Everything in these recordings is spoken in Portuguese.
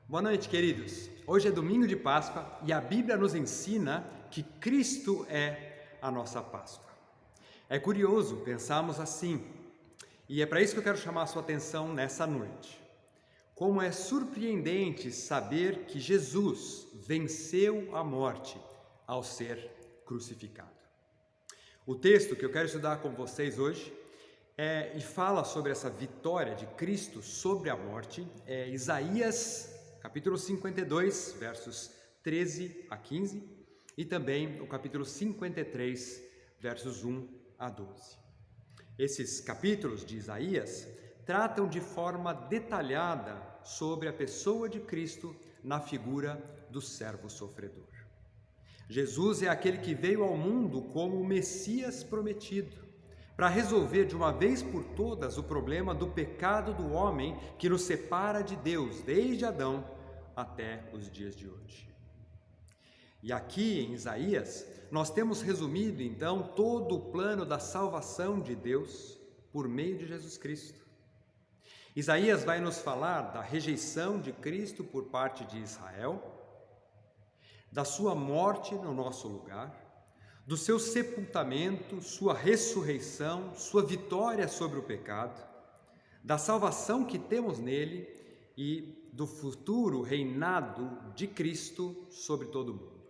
Boa noite, queridos. Hoje é domingo de Páscoa e a Bíblia nos ensina que Cristo é a nossa Páscoa. É curioso pensarmos assim, e é para isso que eu quero chamar a sua atenção nessa noite. Como é surpreendente saber que Jesus venceu a morte ao ser crucificado. O texto que eu quero estudar com vocês hoje e fala sobre essa vitória de Cristo sobre a morte, é Isaías capítulo 52, versos 13 a 15, e também o capítulo 53, versos 1 a 12. Esses capítulos de Isaías tratam de forma detalhada sobre a pessoa de Cristo na figura do servo sofredor. Jesus é aquele que veio ao mundo como o Messias prometido, para resolver de uma vez por todas o problema do pecado do homem que nos separa de Deus desde Adão até os dias de hoje. E aqui em Isaías, nós temos resumido então todo o plano da salvação de Deus por meio de Jesus Cristo. Isaías vai nos falar da rejeição de Cristo por parte de Israel, da sua morte no nosso lugar, do seu sepultamento, sua ressurreição, sua vitória sobre o pecado, da salvação que temos nele e do futuro reinado de Cristo sobre todo o mundo.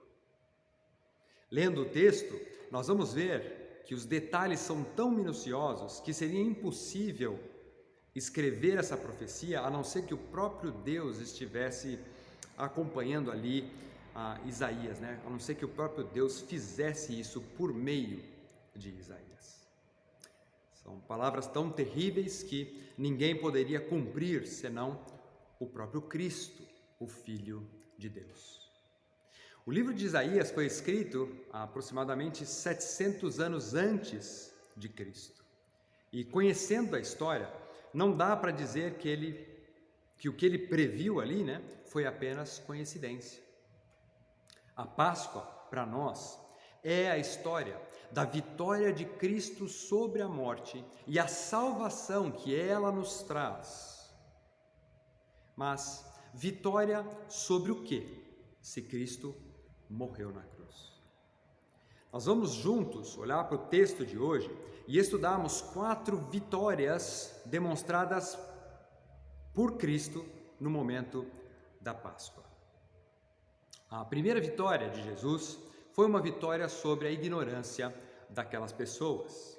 Lendo o texto, nós vamos ver que os detalhes são tão minuciosos que seria impossível escrever essa profecia a não ser que o próprio Deus estivesse acompanhando ali Isaías, a não ser que o próprio Deus fizesse isso por meio de Isaías. São palavras tão terríveis que ninguém poderia cumprir senão o próprio Cristo, o Filho de Deus. O livro de Isaías foi escrito aproximadamente 700 anos antes de Cristo. E conhecendo a história, não dá para dizer que o que ele previu ali, foi apenas coincidência. A Páscoa, para nós, é a história da vitória de Cristo sobre a morte e a salvação que ela nos traz. Mas vitória sobre o quê? Se Cristo morreu na cruz. Nós vamos juntos olhar para o texto de hoje e estudarmos 4 vitórias demonstradas por Cristo no momento da Páscoa. A primeira vitória de Jesus foi uma vitória sobre a ignorância daquelas pessoas.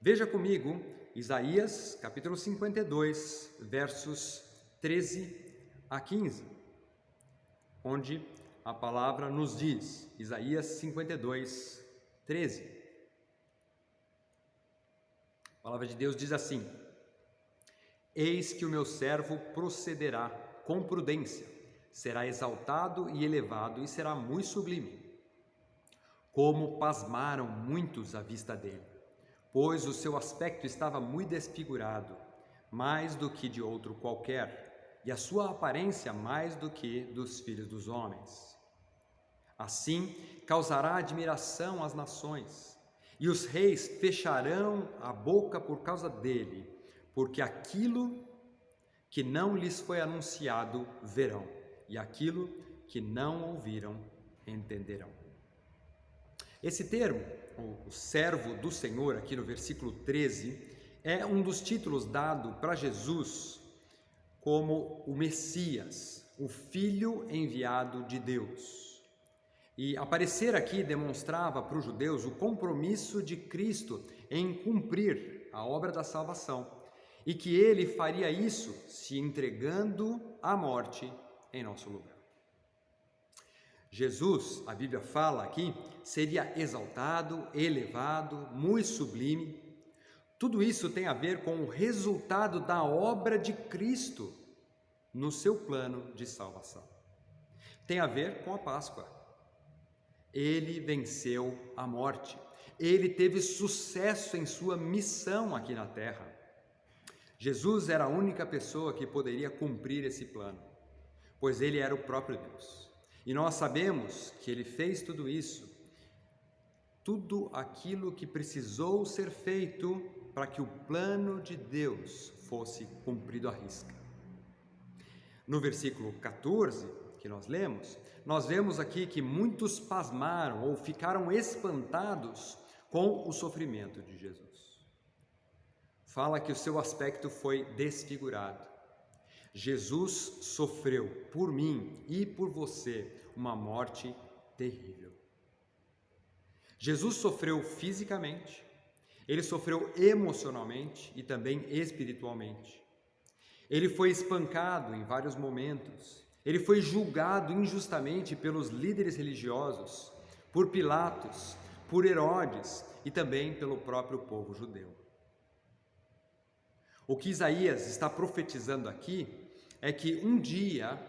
Veja comigo Isaías capítulo 52, versos 13 a 15, onde a palavra nos diz, Isaías 52, 13. A palavra de Deus diz assim: Eis que o meu servo procederá com prudência, será exaltado e elevado e será muito sublime. Como pasmaram muitos à vista dele, pois o seu aspecto estava muito desfigurado, mais do que de outro qualquer, e a sua aparência mais do que dos filhos dos homens. Assim causará admiração às nações, e os reis fecharão a boca por causa dele, porque aquilo que não lhes foi anunciado verão, e aquilo que não ouviram entenderão. Esse termo, o servo do Senhor, aqui no versículo 13, é um dos títulos dado para Jesus como o Messias, o Filho enviado de Deus. E aparecer aqui demonstrava para os judeus o compromisso de Cristo em cumprir a obra da salvação, e que ele faria isso se entregando à morte em nosso lugar. Jesus, a Bíblia fala aqui, seria exaltado, elevado, muito sublime. Tudo isso tem a ver com o resultado da obra de Cristo no seu plano de salvação. Tem a ver com a Páscoa. Ele venceu a morte. Ele teve sucesso em sua missão aqui na terra. Jesus era a única pessoa que poderia cumprir esse plano, pois ele era o próprio Deus. E nós sabemos que ele fez tudo isso, tudo aquilo que precisou ser feito para que o plano de Deus fosse cumprido à risca. No versículo 14, que nós lemos, nós vemos aqui que muitos pasmaram ou ficaram espantados com o sofrimento de Jesus. Fala que o seu aspecto foi desfigurado. Jesus sofreu por mim e por você uma morte terrível. Jesus sofreu fisicamente, ele sofreu emocionalmente e também espiritualmente. Ele foi espancado em vários momentos. Ele foi julgado injustamente pelos líderes religiosos, por Pilatos, por Herodes e também pelo próprio povo judeu. O que Isaías está profetizando aqui é que um dia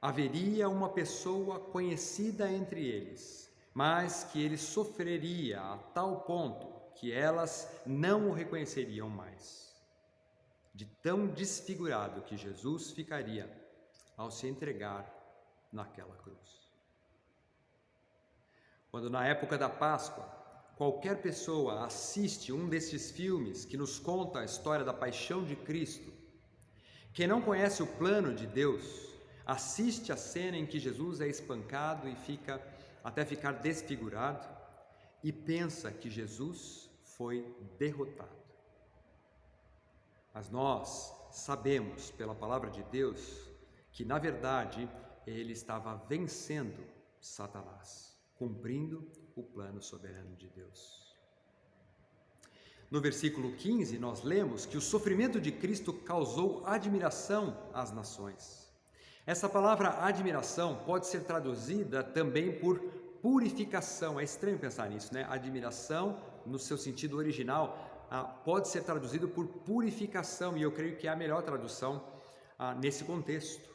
haveria uma pessoa conhecida entre eles, mas que ele sofreria a tal ponto que elas não o reconheceriam mais. De tão desfigurado que Jesus ficaria ao se entregar naquela cruz. Quando na época da Páscoa, qualquer pessoa assiste um desses filmes que nos conta a história da paixão de Cristo, quem não conhece o plano de Deus, assiste a cena em que Jesus é espancado e fica até ficar desfigurado e pensa que Jesus foi derrotado. Mas nós sabemos pela palavra de Deus que, na verdade, ele estava vencendo Satanás, cumprindo o plano soberano de Deus. No versículo 15, nós lemos que o sofrimento de Cristo causou admiração às nações. Essa palavra admiração pode ser traduzida também por purificação. É estranho pensar nisso, né? Admiração, no seu sentido original, pode ser traduzido por purificação, e eu creio que é a melhor tradução nesse contexto.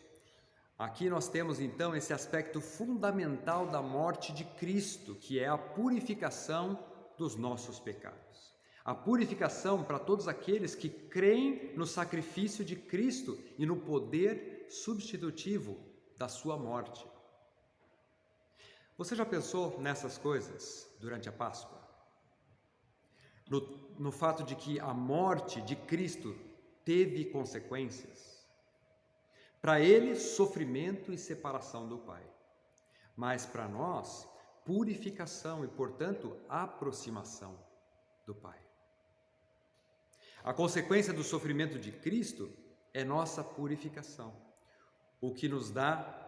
Aqui nós temos então esse aspecto fundamental da morte de Cristo, que é a purificação dos nossos pecados. A purificação para todos aqueles que creem no sacrifício de Cristo e no poder substitutivo da sua morte. Você já pensou nessas coisas durante a Páscoa? No fato de que a morte de Cristo teve consequências. Para ele, sofrimento e separação do Pai. Mas para nós, purificação e, portanto, aproximação do Pai. A consequência do sofrimento de Cristo é nossa purificação, o que nos dá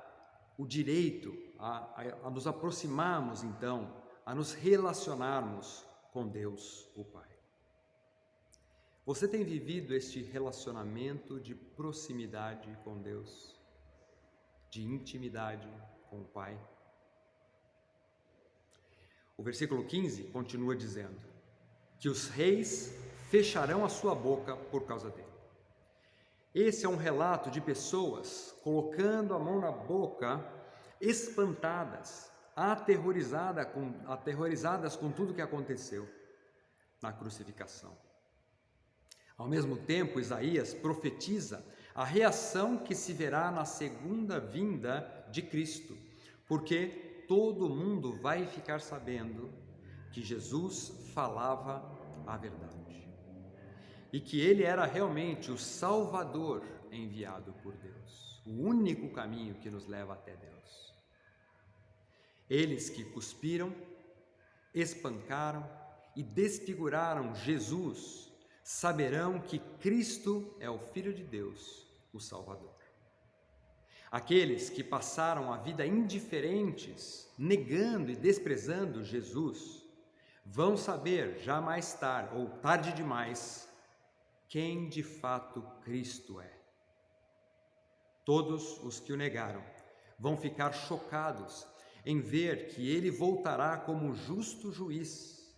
o direito a nos aproximarmos, então, a nos relacionarmos com Deus, o Pai. Você tem vivido este relacionamento de proximidade com Deus, de intimidade com o Pai? O versículo 15 continua dizendo que os reis fecharão a sua boca por causa dele. Esse é um relato de pessoas colocando a mão na boca, espantadas, aterrorizadas com tudo que aconteceu na crucificação. Ao mesmo tempo, Isaías profetiza a reação que se verá na segunda vinda de Cristo, porque todo mundo vai ficar sabendo que Jesus falava a verdade e que ele era realmente o Salvador enviado por Deus, o único caminho que nos leva até Deus. Eles que cuspiram, espancaram e desfiguraram Jesus saberão que Cristo é o Filho de Deus, o Salvador. Aqueles que passaram a vida indiferentes, negando e desprezando Jesus, vão saber já mais tarde, ou tarde demais, quem de fato Cristo é. Todos os que o negaram vão ficar chocados em ver que ele voltará como justo juiz,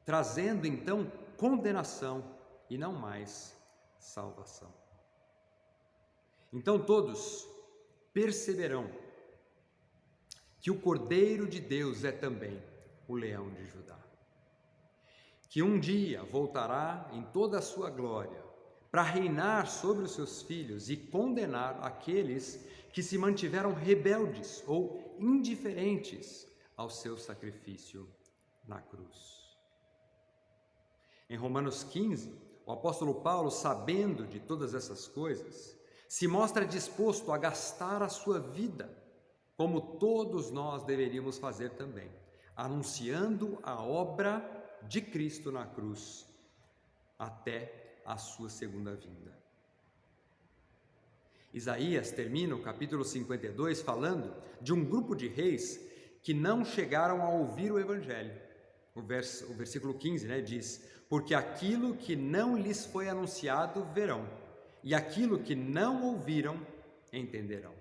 trazendo então condenação e não mais salvação. Então todos perceberão que o Cordeiro de Deus é também o Leão de Judá, que um dia voltará em toda a sua glória para reinar sobre os seus filhos e condenar aqueles que se mantiveram rebeldes ou indiferentes ao seu sacrifício na cruz. Em Romanos 15, o apóstolo Paulo, sabendo de todas essas coisas, se mostra disposto a gastar a sua vida, como todos nós deveríamos fazer também, anunciando a obra de Cristo na cruz até a sua segunda vinda. Isaías termina o capítulo 52 falando de um grupo de reis que não chegaram a ouvir o Evangelho. O versículo 15 diz: porque aquilo que não lhes foi anunciado verão, e aquilo que não ouviram entenderão.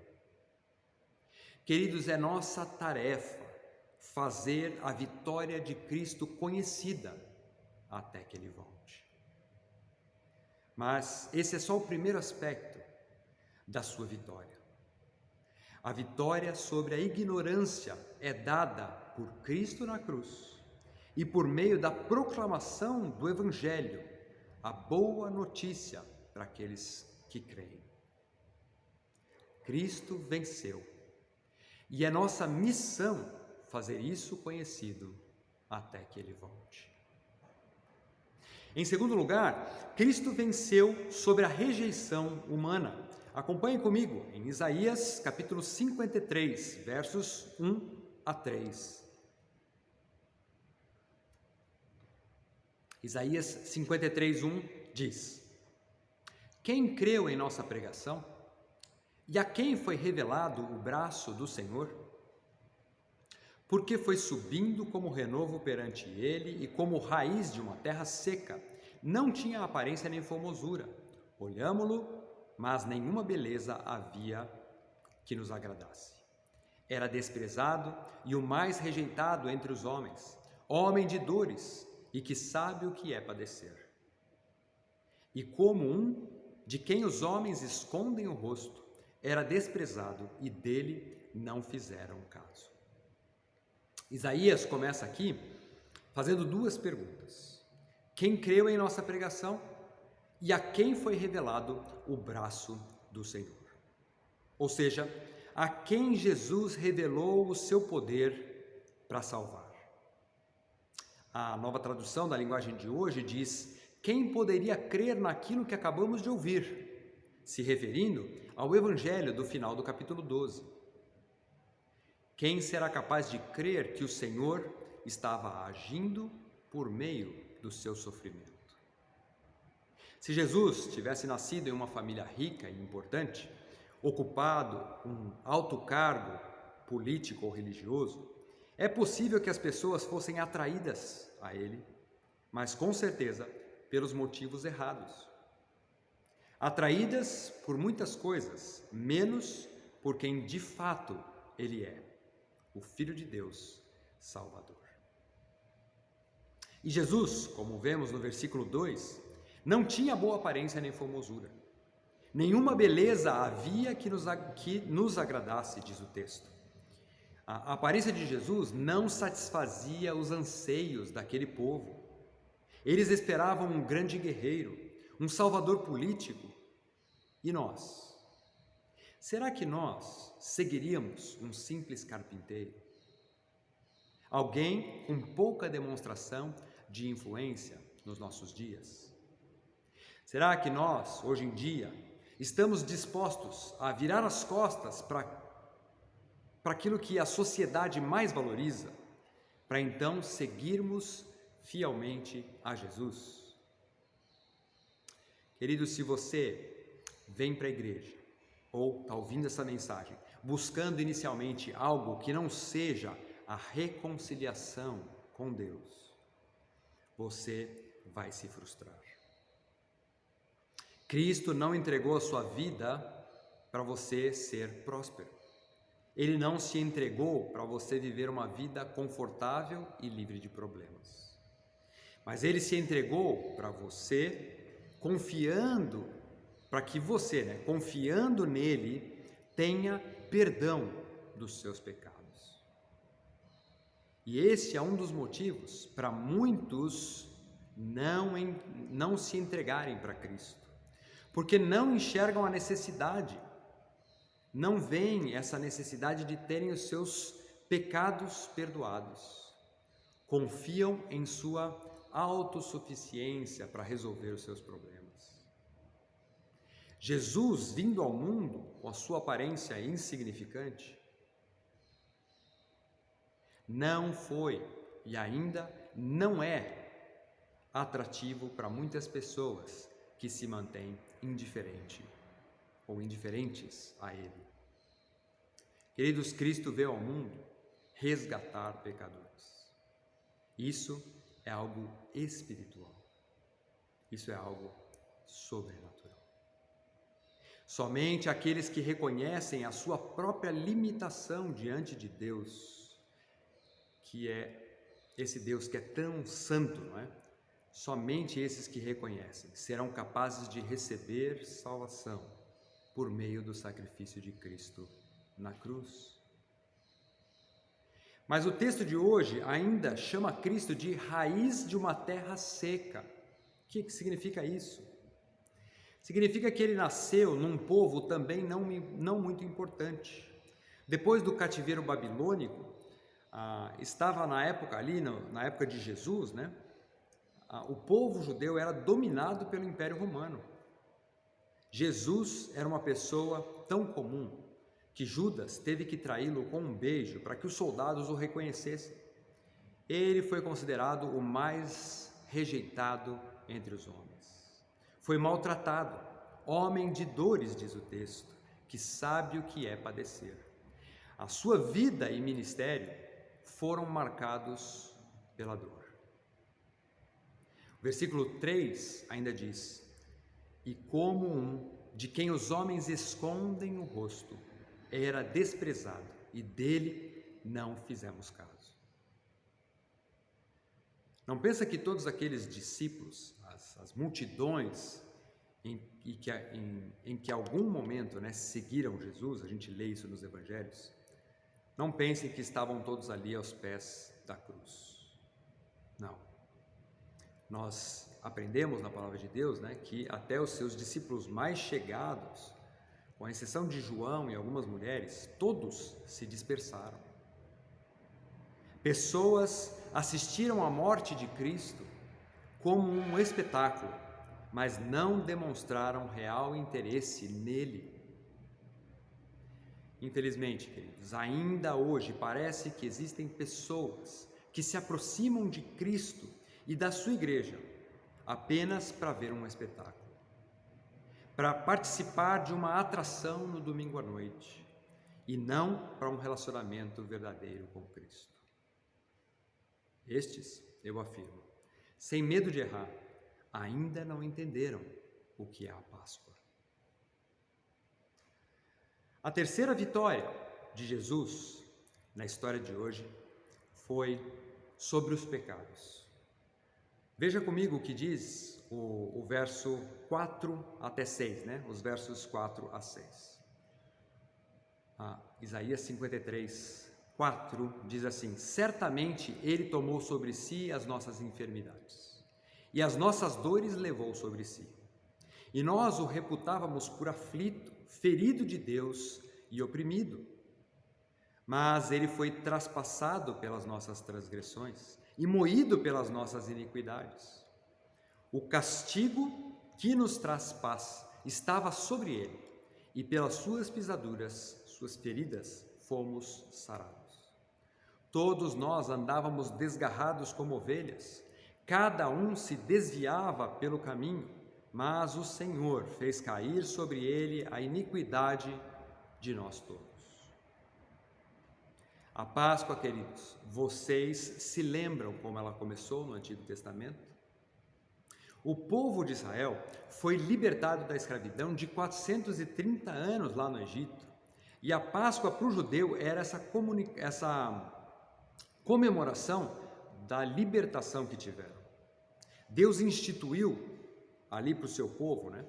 Queridos, é nossa tarefa fazer a vitória de Cristo conhecida até que Ele volte. Mas esse é só o primeiro aspecto da sua vitória. A vitória sobre a ignorância é dada por Cristo na cruz e por meio da proclamação do Evangelho, a boa notícia para aqueles que creem. Cristo venceu e é nossa missão fazer isso conhecido até que Ele volte. Em segundo lugar, Cristo venceu sobre a rejeição humana. Acompanhe comigo em Isaías capítulo 53, versos 1 a 3. Isaías 53, 1 diz: quem creu em nossa pregação? E a quem foi revelado o braço do Senhor? Porque foi subindo como renovo perante ele e como raiz de uma terra seca. Não tinha aparência nem formosura. Olhámo-lo, mas nenhuma beleza havia que nos agradasse. Era desprezado e o mais rejeitado entre os homens, homem de dores e que sabe o que é padecer. E como um de quem os homens escondem o rosto, era desprezado e dele não fizeram caso. Isaías começa aqui fazendo duas perguntas: quem creu em nossa pregação e a quem foi revelado o braço do Senhor? Ou seja, a quem Jesus revelou o seu poder para salvar. A Nova Tradução da linguagem de hoje diz: quem poderia crer naquilo que acabamos de ouvir, se referindo ao Evangelho do final do capítulo 12. Quem será capaz de crer que o Senhor estava agindo por meio do seu sofrimento? Se Jesus tivesse nascido em uma família rica e importante, ocupado um alto cargo político ou religioso, é possível que as pessoas fossem atraídas a ele, mas com certeza pelos motivos errados. Atraídas por muitas coisas, menos por quem de fato ele é, o Filho de Deus, Salvador. E Jesus, como vemos no versículo 2, não tinha boa aparência nem formosura. Nenhuma beleza havia que nos agradasse, diz o texto. A aparência de Jesus não satisfazia os anseios daquele povo. Eles esperavam um grande guerreiro, um salvador político. E nós? Será que nós seguiríamos um simples carpinteiro? Alguém com pouca demonstração de influência nos nossos dias? Será que nós, hoje em dia, estamos dispostos a virar as costas para aquilo que a sociedade mais valoriza, para então seguirmos fielmente a Jesus? Querido, se você vem para a igreja ou está ouvindo essa mensagem buscando inicialmente algo que não seja a reconciliação com Deus, você vai se frustrar. Cristo não entregou a sua vida para você ser próspero. Ele não se entregou para você viver uma vida confortável e livre de problemas. Mas Ele se entregou para você confiando, para que você, confiando nele, tenha perdão dos seus pecados. E esse é um dos motivos para muitos não se entregarem para Cristo, porque não enxergam a necessidade, não veem essa necessidade de terem os seus pecados perdoados, confiam em sua autossuficiência para resolver os seus problemas. Jesus, vindo ao mundo com a sua aparência insignificante, não foi e ainda não é atrativo para muitas pessoas que se mantêm indiferentes ou indiferentes a Ele. Queridos, Cristo veio ao mundo resgatar pecadores. Isso é algo espiritual. Isso é algo sobrenatural. Somente aqueles que reconhecem a sua própria limitação diante de Deus, que é esse Deus que é tão santo, não é? Somente esses que reconhecem serão capazes de receber salvação por meio do sacrifício de Cristo na cruz. Mas o texto de hoje ainda chama Cristo de raiz de uma terra seca. O que significa isso? Significa que ele nasceu num povo também não muito importante. Depois do cativeiro babilônico, estava na época ali, na época de Jesus, né? O povo judeu era dominado pelo Império Romano. Jesus era uma pessoa tão comum que Judas teve que traí-lo com um beijo para que os soldados o reconhecessem. Ele foi considerado o mais rejeitado entre os homens. Foi maltratado, homem de dores, diz o texto, que sabe o que é padecer. A sua vida e ministério foram marcados pela dor. O versículo 3 ainda diz: e como um de quem os homens escondem o rosto, era desprezado, e dele não fizemos caso. Não pensa que todos aqueles discípulos, as multidões em que algum momento, né, seguiram Jesus, a gente lê isso nos evangelhos, não pensem que estavam todos ali aos pés da cruz. Não. Nós aprendemos na palavra de Deus, né, que até os seus discípulos mais chegados, com exceção de João e algumas mulheres, todos se dispersaram. Pessoas assistiram à morte de Cristo como um espetáculo, mas não demonstraram real interesse nele. Infelizmente, queridos, ainda hoje parece que existem pessoas que se aproximam de Cristo e da sua igreja apenas para ver um espetáculo, para participar de uma atração no domingo à noite e não para um relacionamento verdadeiro com Cristo. Estes, eu afirmo, sem medo de errar, ainda não entenderam o que é a Páscoa. A terceira vitória de Jesus na história de hoje foi sobre os pecados. Veja comigo o que diz o verso 4 até 6, né? Os versos 4 a 6. Isaías 53, 4 diz assim: certamente ele tomou sobre si as nossas enfermidades, e as nossas dores levou sobre si. E nós o reputávamos por aflito, ferido de Deus e oprimido. Mas ele foi traspassado pelas nossas transgressões e moído pelas nossas iniquidades. O castigo que nos traz paz estava sobre ele, e pelas suas pisaduras, suas feridas, fomos sarados. Todos nós andávamos desgarrados como ovelhas, cada um se desviava pelo caminho, mas o Senhor fez cair sobre ele a iniquidade de nós todos. A Páscoa, queridos, vocês se lembram como ela começou no Antigo Testamento? O povo de Israel foi libertado da escravidão de 430 anos lá no Egito, e a Páscoa para o judeu era essa comemoração da libertação que tiveram. Deus instituiu ali para o seu povo, né,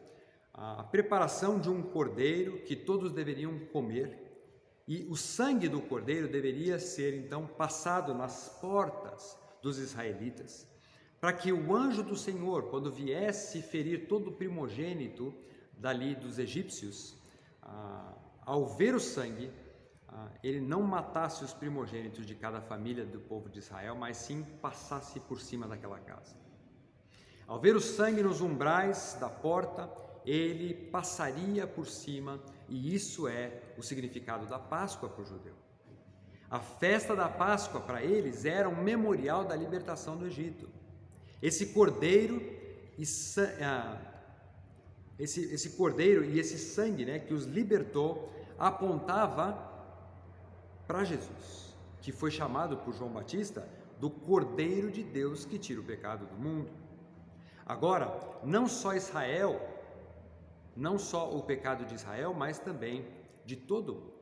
a preparação de um cordeiro que todos deveriam comer, e o sangue do cordeiro deveria ser então passado nas portas dos israelitas, para que o anjo do Senhor, quando viesse ferir todo o primogênito dali dos egípcios, ao ver o sangue, ele não matasse os primogênitos de cada família do povo de Israel, mas sim passasse por cima daquela casa. Ao ver o sangue nos umbrais da porta, ele passaria por cima, e isso é o significado da Páscoa para o judeu. A festa da Páscoa para eles era um memorial da libertação do Egito. Esse cordeiro e esse sangue, né, que os libertou apontava para Jesus, que foi chamado por João Batista do Cordeiro de Deus que tira o pecado do mundo. Agora, não só o pecado de Israel, mas também de todo mundo.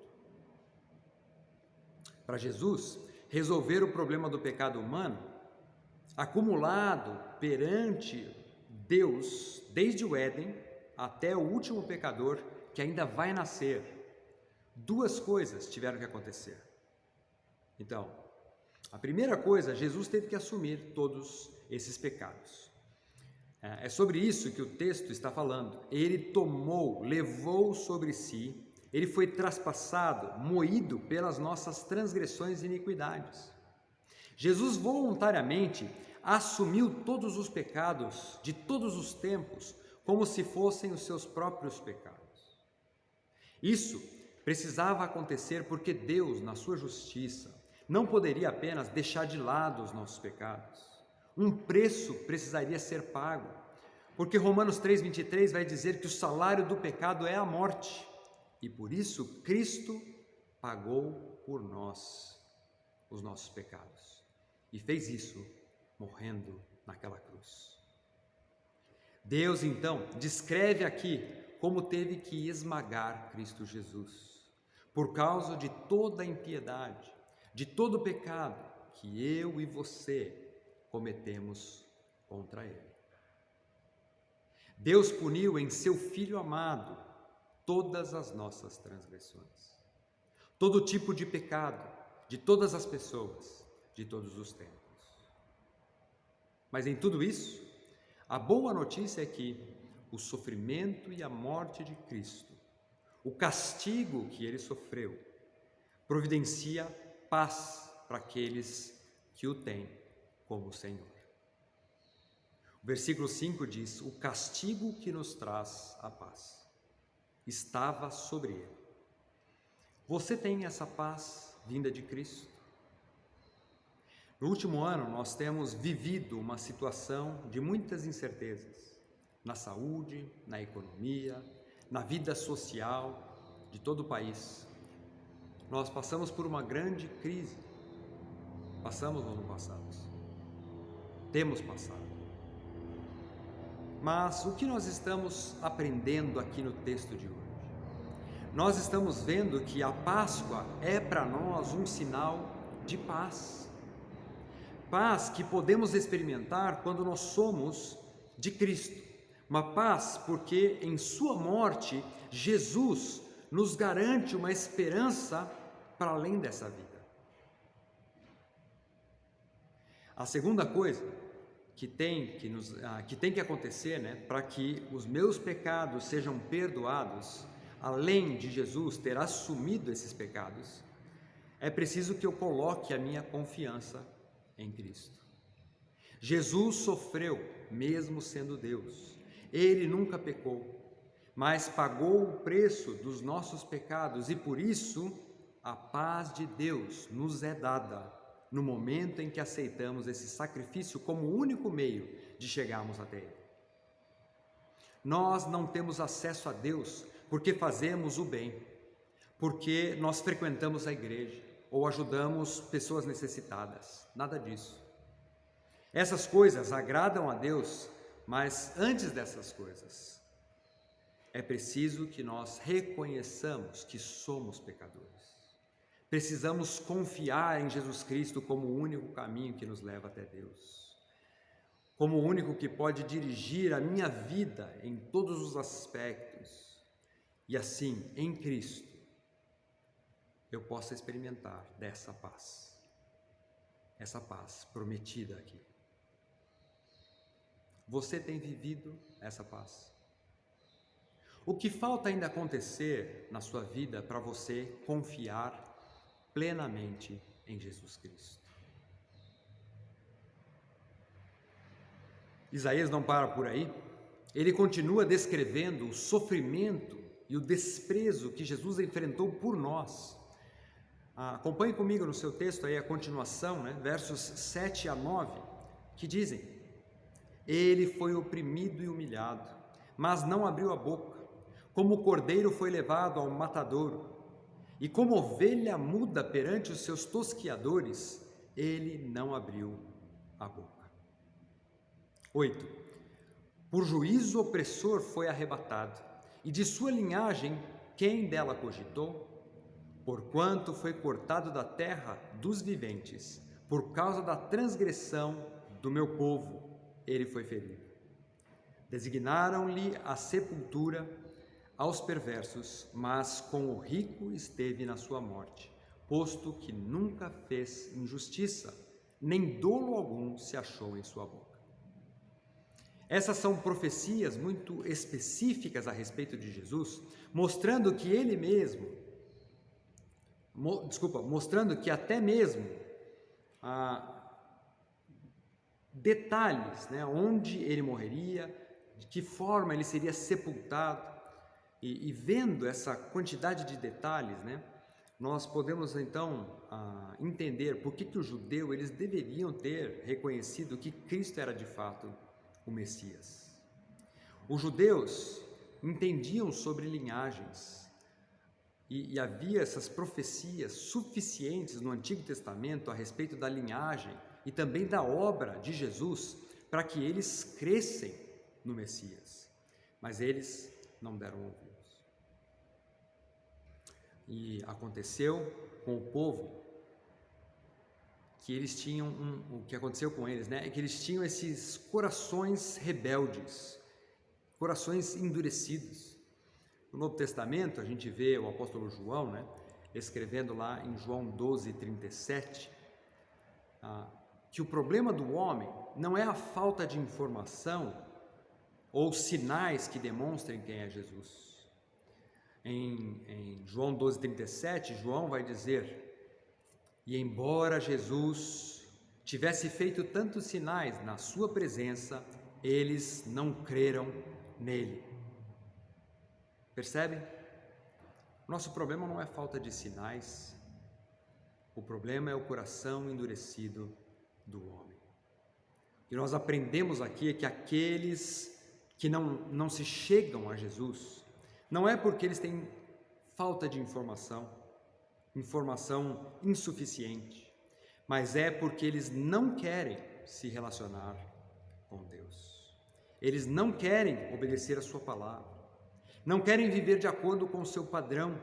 Para Jesus, resolver o problema do pecado humano, acumulado perante Deus, desde o Éden até o último pecador que ainda vai nascer, duas coisas tiveram que acontecer. Então, a primeira coisa, Jesus teve que assumir todos esses pecados. É sobre isso que o texto está falando. Ele levou sobre si, ele foi traspassado, moído pelas nossas transgressões e iniquidades. Jesus voluntariamente assumiu todos os pecados de todos os tempos, como se fossem os seus próprios pecados. Isso precisava acontecer porque Deus, na sua justiça, não poderia apenas deixar de lado os nossos pecados. Um preço precisaria ser pago, porque Romanos 3,23 vai dizer que o salário do pecado é a morte, e por isso Cristo pagou por nós os nossos pecados, e fez isso morrendo naquela cruz. Deus, então, descreve aqui como teve que esmagar Cristo Jesus, por causa de toda a impiedade, de todo o pecado que eu e você cometemos contra Ele. Deus puniu em seu Filho amado todas as nossas transgressões, todo tipo de pecado, de todas as pessoas, de todos os tempos. Mas em tudo isso, a boa notícia é que o sofrimento e a morte de Cristo, o castigo que Ele sofreu, providencia paz para aqueles que o têm como Senhor. O versículo 5 diz: o castigo que nos traz a paz estava sobre Ele. Você tem essa paz vinda de Cristo? No último ano, nós temos vivido uma situação de muitas incertezas, na saúde, na economia, na vida social de todo o país. Nós passamos por uma grande crise. Passamos ou não passamos? Temos passado. Mas o que nós estamos aprendendo aqui no texto de hoje? Nós estamos vendo que a Páscoa é para nós um sinal de paz. Paz que podemos experimentar quando nós somos de Cristo. Uma paz porque em sua morte, Jesus nos garante uma esperança para além dessa vida. A segunda coisa que tem que acontecer, né, para que os meus pecados sejam perdoados, além de Jesus ter assumido esses pecados, é preciso que eu coloque a minha confiança em Cristo. Jesus sofreu, mesmo sendo Deus. Ele nunca pecou, mas pagou o preço dos nossos pecados, e por isso a paz de Deus nos é dada no momento em que aceitamos esse sacrifício como o único meio de chegarmos até Ele. Nós não temos acesso a Deus porque fazemos o bem, porque nós frequentamos a igreja ou ajudamos pessoas necessitadas. Nada disso. Essas coisas agradam a Deus, mas antes dessas coisas, é preciso que nós reconheçamos que somos pecadores. Precisamos confiar em Jesus Cristo como o único caminho que nos leva até Deus, como o único que pode dirigir a minha vida em todos os aspectos, e assim, em Cristo, eu possa experimentar dessa paz, essa paz prometida aqui. Você tem vivido essa paz? O que falta ainda acontecer na sua vida para você confiar plenamente em Jesus Cristo? Isaías não para por aí. ele continua descrevendo o sofrimento e o desprezo que Jesus enfrentou por nós. Acompanhe comigo no seu texto aí a continuação, versos 7 a 9, que dizem: ele foi oprimido e humilhado, mas não abriu a boca. Como o cordeiro foi levado ao matadouro, e como ovelha muda perante os seus tosquiadores, ele não abriu a boca. 8. Por juízo opressor foi arrebatado, e de sua linhagem quem dela cogitou? Porquanto foi cortado da terra dos viventes, por causa da transgressão do meu povo, ele foi ferido. Designaram-lhe a sepultura aos perversos, mas com o rico esteve na sua morte, posto que nunca fez injustiça, nem dolo algum se achou em sua boca. Essas são profecias muito específicas a respeito de Jesus, mostrando que ele mesmo, mostrando que até mesmo detalhes, onde ele morreria, de que forma ele seria sepultado, e vendo essa quantidade de detalhes, nós podemos então entender por que os judeus eles deveriam ter reconhecido que Cristo era de fato o Messias. Os judeus entendiam sobre linhagens, e havia essas profecias suficientes no Antigo Testamento a respeito da linhagem e também da obra de Jesus para que eles crescem no Messias, mas eles não deram ouvidos. E aconteceu com o povo que eles tinham o que aconteceu com eles, é que eles tinham esses corações rebeldes, corações endurecidos. No Novo Testamento, a gente vê o apóstolo João, escrevendo lá em João 12:37, que o problema do homem não é a falta de informação ou sinais que demonstrem quem é Jesus. Em João 12:37, João vai dizer: e embora Jesus tivesse feito tantos sinais na sua presença, eles não creram nele. Percebe? Nosso problema não é falta de sinais, o problema é o coração endurecido do homem. E nós aprendemos aqui que aqueles que não se chegam a Jesus, não é porque eles têm falta de informação insuficiente, mas é porque eles não querem se relacionar com Deus. Eles não querem obedecer a sua palavra. Não querem viver de acordo com o seu padrão.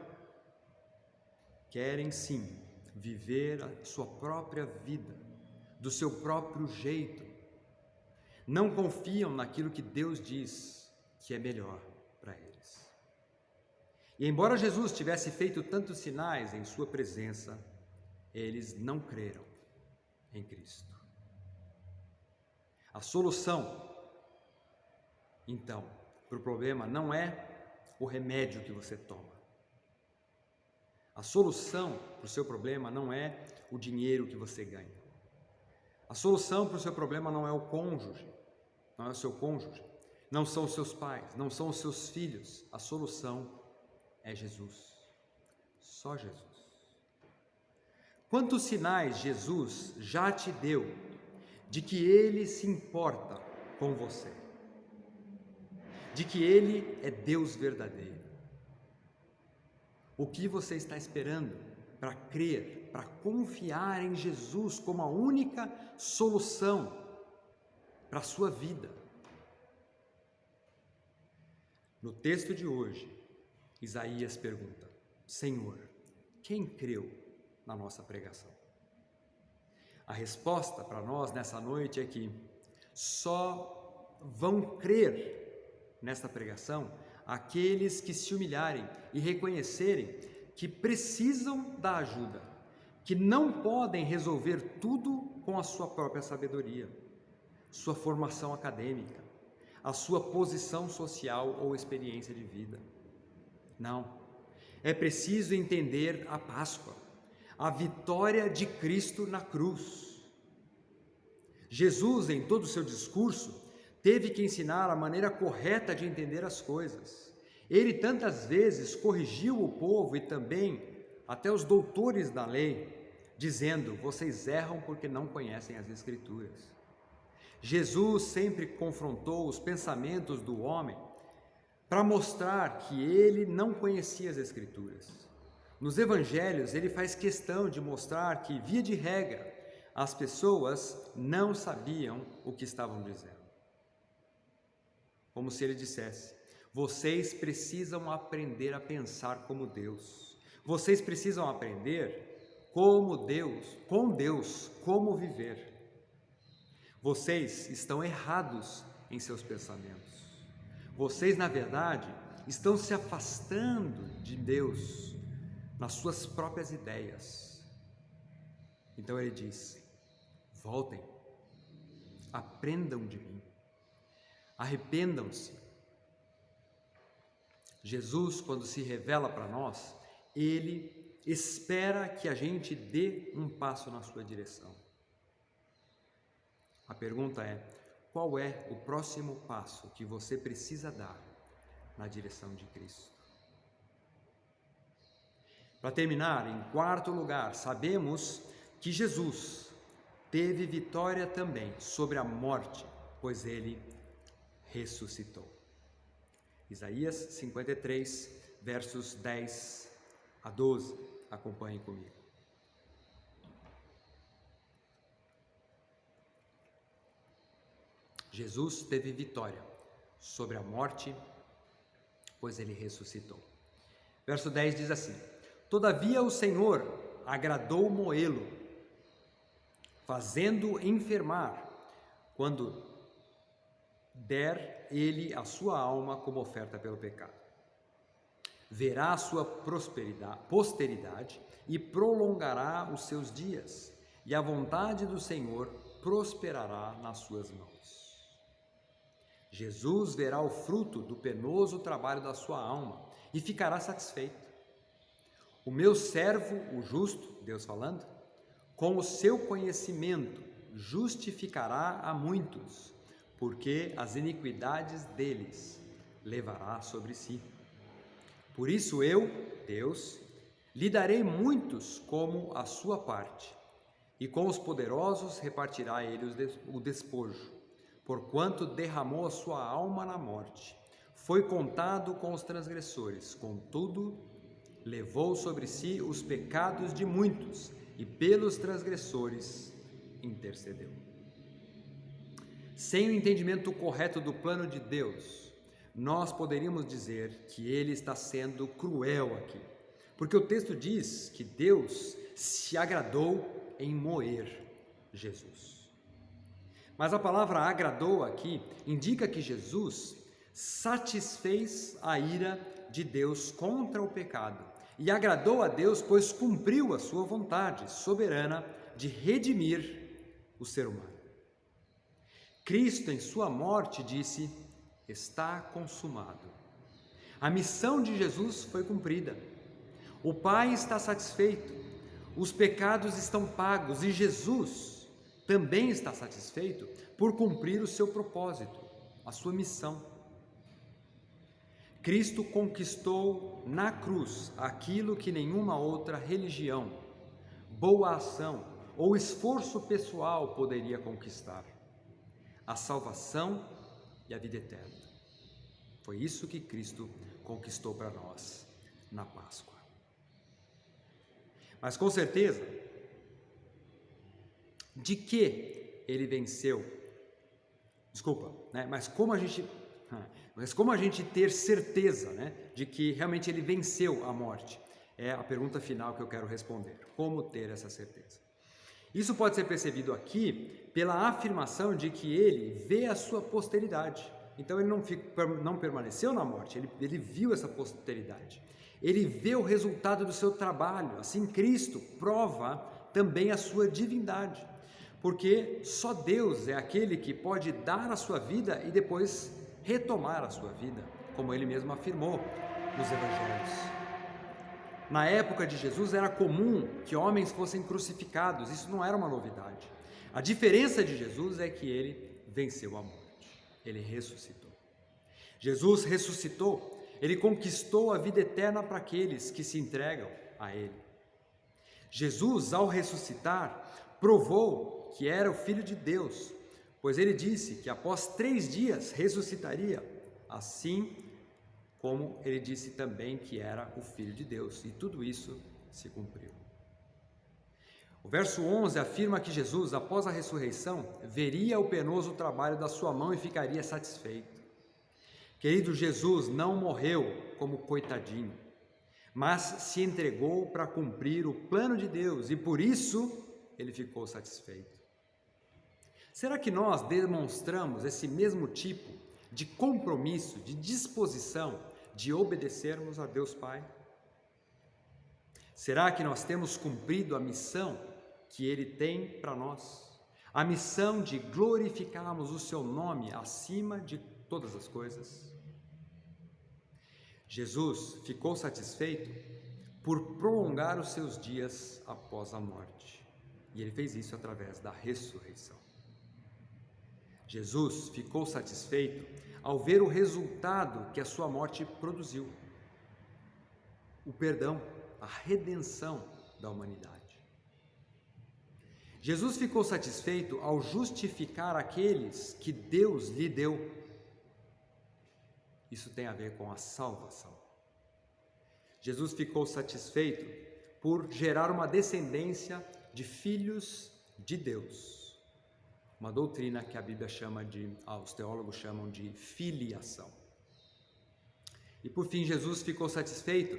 Querem sim viver a sua própria vida, do seu próprio jeito. Não confiam naquilo que Deus diz que é melhor para eles. E embora Jesus tivesse feito tantos sinais em sua presença, eles não creram em Cristo. A solução, então, para o problema não é o remédio que você toma. A solução para o seu problema não é o dinheiro que você ganha. A solução para o seu problema não é o cônjuge, não é o seu cônjuge, não são os seus pais, não são os seus filhos. A solução é Jesus. Só Jesus. Quantos sinais Jesus já te deu de que Ele se importa com você? De que Ele é Deus verdadeiro? O que você está esperando para crer, para confiar em Jesus como a única solução para a sua vida? No texto de hoje, Isaías pergunta: Senhor, quem creu na nossa pregação? A resposta para nós nessa noite é que só vão crer nesta pregação aqueles que se humilharem e reconhecerem que precisam da ajuda, que não podem resolver tudo com a sua própria sabedoria, sua formação acadêmica, a sua posição social ou experiência de vida. Não, é preciso entender a Páscoa, a vitória de Cristo na cruz. Jesus, em todo o seu discurso, teve que ensinar a maneira correta de entender as coisas. Ele tantas vezes corrigiu o povo e também até os doutores da lei, dizendo: vocês erram porque não conhecem as Escrituras. Jesus sempre confrontou os pensamentos do homem para mostrar que ele não conhecia as Escrituras. Nos evangelhos, ele faz questão de mostrar que, via de regra, as pessoas não sabiam o que estavam dizendo. Como se ele dissesse: vocês precisam aprender a pensar como Deus. Vocês precisam aprender como Deus, com Deus, como viver. Vocês estão errados em seus pensamentos. Vocês, na verdade, estão se afastando de Deus nas suas próprias ideias. Então ele diz: voltem, aprendam de mim, arrependam-se. Jesus, quando se revela para nós, ele espera que a gente dê um passo na sua direção. A pergunta é: qual é o próximo passo que você precisa dar na direção de Cristo? Para terminar, em quarto lugar, sabemos que Jesus teve vitória também sobre a morte, pois ele ressuscitou. Isaías 53, versos 10 a 12. Acompanhem comigo. Jesus teve vitória sobre a morte, pois ele ressuscitou. Verso 10 diz assim: todavia o Senhor agradou moê-lo, fazendo enfermar, quando der ele a sua alma como oferta pelo pecado. Verá a sua posteridade e prolongará os seus dias, e a vontade do Senhor prosperará nas suas mãos. Jesus verá o fruto do penoso trabalho da sua alma e ficará satisfeito. O meu servo, o justo, Deus falando, com o seu conhecimento justificará a muitos, porque as iniquidades deles levará sobre si. Por isso eu, Deus, lhe darei muitos como a sua parte, e com os poderosos repartirá ele o despojo, porquanto derramou a sua alma na morte. Foi contado com os transgressores, contudo, levou sobre si os pecados de muitos, e pelos transgressores intercedeu. Sem o entendimento correto do plano de Deus, nós poderíamos dizer que ele está sendo cruel aqui, porque o texto diz que Deus se agradou em moer Jesus. Mas a palavra agradou aqui indica que Jesus satisfez a ira de Deus contra o pecado e agradou a Deus, pois cumpriu a sua vontade soberana de redimir o ser humano. Cristo, em sua morte, disse: está consumado. A missão de Jesus foi cumprida. O Pai está satisfeito, os pecados estão pagos e Jesus também está satisfeito por cumprir o seu propósito, a sua missão. Cristo conquistou na cruz aquilo que nenhuma outra religião, boa ação ou esforço pessoal poderia conquistar: a salvação e a vida eterna. Foi isso que Cristo conquistou para nós na Páscoa. Mas com certeza, de que ele venceu? Mas como a gente ter certeza, de que realmente ele venceu a morte? É a pergunta final que eu quero responder. Como ter essa certeza? Isso pode ser percebido aqui pela afirmação de que ele vê a sua posteridade. Então ele não permaneceu na morte, ele viu essa posteridade. Ele vê o resultado do seu trabalho. Assim, Cristo prova também a sua divindade, porque só Deus é aquele que pode dar a sua vida e depois retomar a sua vida, como ele mesmo afirmou nos evangelhos. Na época de Jesus era comum que homens fossem crucificados, isso não era uma novidade. A diferença de Jesus é que ele venceu a morte. ele ressuscitou. Jesus ressuscitou, ele conquistou a vida eterna para aqueles que se entregam a ele. Jesus, ao ressuscitar, provou que era o Filho de Deus, pois ele disse que após 3 dias ressuscitaria, assim como ele disse também que era o Filho de Deus, e tudo isso se cumpriu. O verso 11 afirma que Jesus, após a ressurreição, veria o penoso trabalho da sua mão e ficaria satisfeito. Querido, Jesus não morreu como coitadinho, mas se entregou para cumprir o plano de Deus e por isso ele ficou satisfeito. Será que nós demonstramos esse mesmo tipo de compromisso, de disposição de obedecermos a Deus Pai? Será que nós temos cumprido a missão que Ele tem para nós? A missão de glorificarmos o Seu nome acima de todas as coisas? Jesus ficou satisfeito por prolongar os seus dias após a morte. E Ele fez isso através da ressurreição. Jesus ficou satisfeito ao ver o resultado que a sua morte produziu. O perdão, a redenção da humanidade. Jesus ficou satisfeito ao justificar aqueles que Deus lhe deu. Isso tem a ver com a salvação. Jesus ficou satisfeito por gerar uma descendência de filhos de Deus. Uma doutrina que a Bíblia chama os teólogos chamam de filiação. E por fim, Jesus ficou satisfeito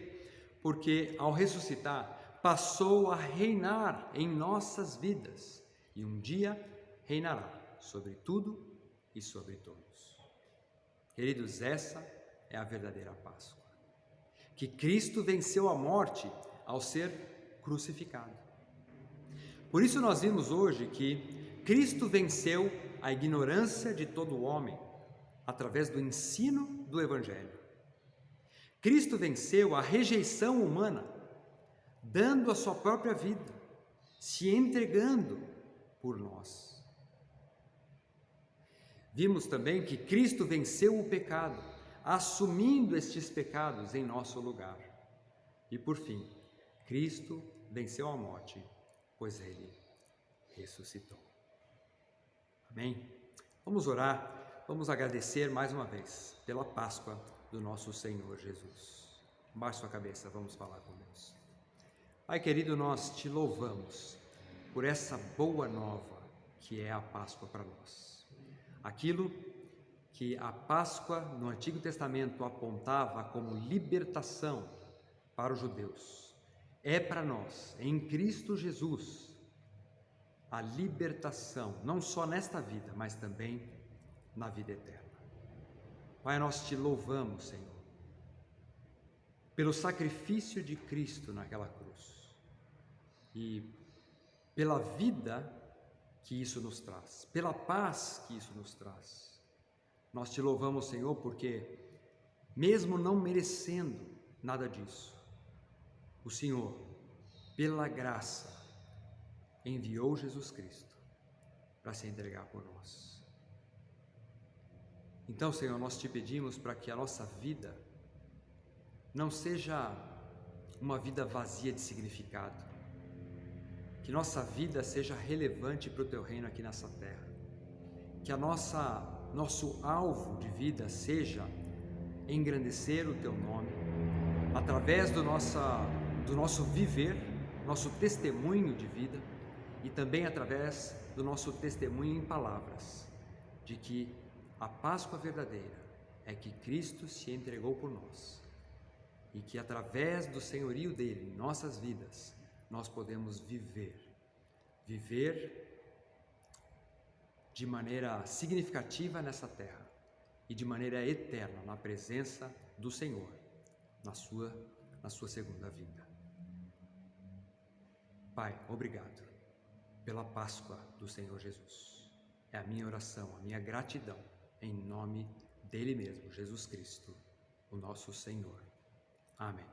porque, ao ressuscitar, passou a reinar em nossas vidas e um dia reinará sobre tudo e sobre todos. Queridos, essa é a verdadeira Páscoa. Que Cristo venceu a morte ao ser crucificado. Por isso nós vimos hoje que Cristo venceu a ignorância de todo homem através do ensino do Evangelho. Cristo venceu a rejeição humana, dando a sua própria vida, se entregando por nós. Vimos também que Cristo venceu o pecado, assumindo estes pecados em nosso lugar. E por fim, Cristo venceu a morte, pois Ele ressuscitou. Amém? Vamos orar, vamos agradecer mais uma vez pela Páscoa do nosso Senhor Jesus. Baixe sua cabeça, vamos falar com Deus. Pai querido, nós te louvamos por essa boa nova que é a Páscoa para nós. Aquilo que a Páscoa no Antigo Testamento apontava como libertação para os judeus, é para nós, em Cristo Jesus, a libertação, não só nesta vida, mas também na vida eterna. Pai, nós te louvamos, Senhor, pelo sacrifício de Cristo naquela cruz e pela vida que isso nos traz, pela paz que isso nos traz. Nós te louvamos, Senhor, porque mesmo não merecendo nada disso, o Senhor, pela graça, enviou Jesus Cristo para se entregar por nós. Então, Senhor, nós te pedimos para que a nossa vida não seja uma vida vazia de significado, que nossa vida seja relevante para o Teu reino aqui nessa terra, que nosso alvo de vida seja engrandecer o Teu nome, através do nosso viver, nosso testemunho de vida, e também através do nosso testemunho em palavras, de que a Páscoa verdadeira é que Cristo se entregou por nós, e que através do senhorio dele em nossas vidas, nós podemos viver de maneira significativa nessa terra e de maneira eterna na presença do Senhor, na sua segunda vinda. Pai, obrigado pela Páscoa do Senhor Jesus. É a minha oração, a minha gratidão, em nome dele mesmo, Jesus Cristo, o nosso Senhor. Amém.